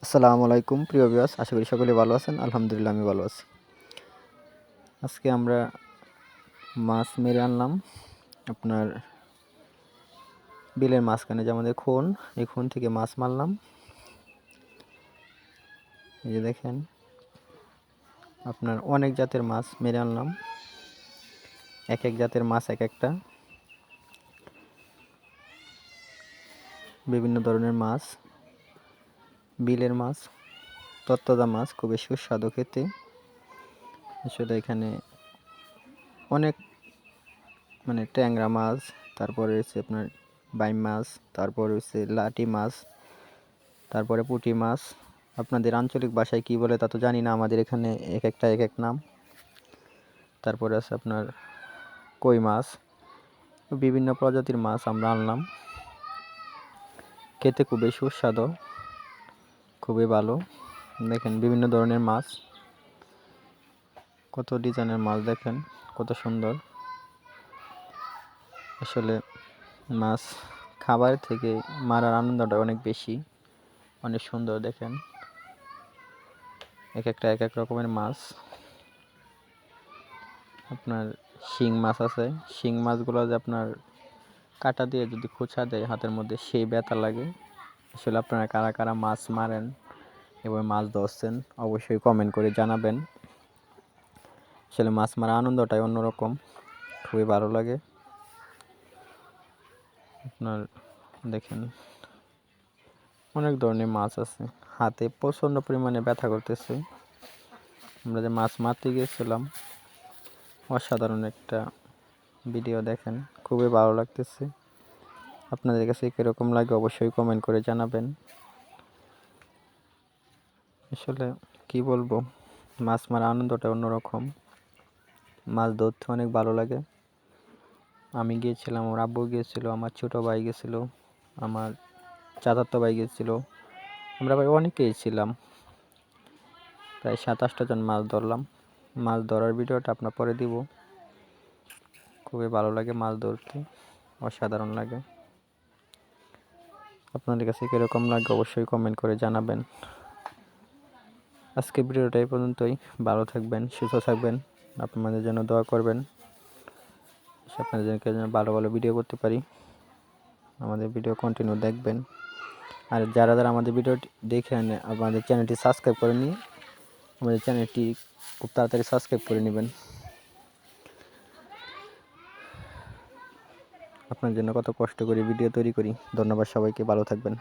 আসসালামু আলাইকুম প্রিয় ভিউয়ার্স, আশা করি সকলে ভালো আছেন। আলহামদুলিল্লাহ আমি ভালো আছি। আজকে আমরা মাছ মেরে আনলাম আপনার বিলের মাঝখানে, যে আমাদের খাল, এই খাল থেকে মাছ মারলাম। এই যে দেখেন, আপনার অনেক জাতের মাছ মেরে আনলাম। এক এক জাতের মাছ এক একটা, বিভিন্ন ধরনের মাছ, বিলের মাছ, তত্তাজা মাছ, খুবই সুস্বাদু খেতে। আসলে এখানে অনেক ট্যাংরা মাছ, তারপরে হচ্ছে আপনার বাইম মাছ, তারপরে হচ্ছে লাটি মাছ, তারপরে পুঁটি মাছ। আপনাদের আঞ্চলিক ভাষায় কি বলে তা তো জানি না, আমাদের এখানে এক একটা এক এক নাম। তারপরে আছে আপনার কই মাছ, বিভিন্ন প্রজাতির মাছ আমরা আনলাম। খেতে খুবই সুস্বাদু, খুবই ভালো। দেখেন বিভিন্ন ধরনের মাছ, কত ডিজাইনের মাছ, দেখেন কত সুন্দর। আসলে মাছ খাবার থেকে মারার আনন্দটা অনেক বেশি, অনেক সুন্দর। দেখেন এক একটা এক এক রকমের মাছ। আপনার শিং মাছ আছে, শিং মাছগুলো যে আপনার কাঁটা দিয়ে যদি খোঁচা দেয় হাতের মধ্যে, সেই ব্যথা লাগে। আসলে আপনারা কারা কারা মাছ মারেন এবং মাছ ধরছেন অবশ্যই কমেন্ট করে জানাবেন। আসলে মাছ মারা আনন্দটাই অন্যরকম, খুবই ভালো লাগে। আপনার দেখেন অনেক ধরনের মাছ আছে, হাতে প্রচণ্ড পরিমাণে ব্যথা করতেছে। আমরা যে মাছ মারতে গিয়েছিলাম, অসাধারণ একটা ভিডিও, দেখেন খুবই ভালো লাগতেছে। আপনাদের কাছে কীরকম লাগে অবশ্যই কমেন্ট করে জানাবেন। আসলে কি বলবো, মাছ মারা আনন্দটা অন্যরকম। মাছ ধরতে অনেক ভালো লাগে। আমি গিয়েছিলাম, আমার আব্বু গিয়েছিল, আমার ছোটো ভাই গেছিলো, আমার চাচাতো ভাই গেছিলো, আমরা ভাই অনেকেই ছিলাম। প্রায় 7-8টা জন মাছ ধরলাম। মাছ ধরার ভিডিওটা আপনার পরে দিব। খুবই ভালো লাগে মাছ ধরতে, অসাধারণ লাগে। আপনাদের কাছে কীরকম লাগে অবশ্যই কমেন্ট করে জানাবেন। আজকে ভিডিওটা এই পর্যন্তই। ভালো থাকবেন, সুস্থ থাকবেন, আপনাদের জন্য দোয়া করবেন, আপনাদেরকে যেন ভালো ভালো ভিডিও করতে পারি। আমাদের ভিডিও কন্টিনিউ দেখবেন। আর যারা যারা আমাদের ভিডিওটি দেখে আমাদের চ্যানেলটি সাবস্ক্রাইব করে নিয়ে আমাদের চ্যানেলটি খুব তাড়াতাড়ি সাবস্ক্রাইব করে নেবেন। আপনার জন্য কত কষ্ট করে ভিডিও তৈরি করি। ধন্যবাদ সবাইকে, ভালো থাকবেন।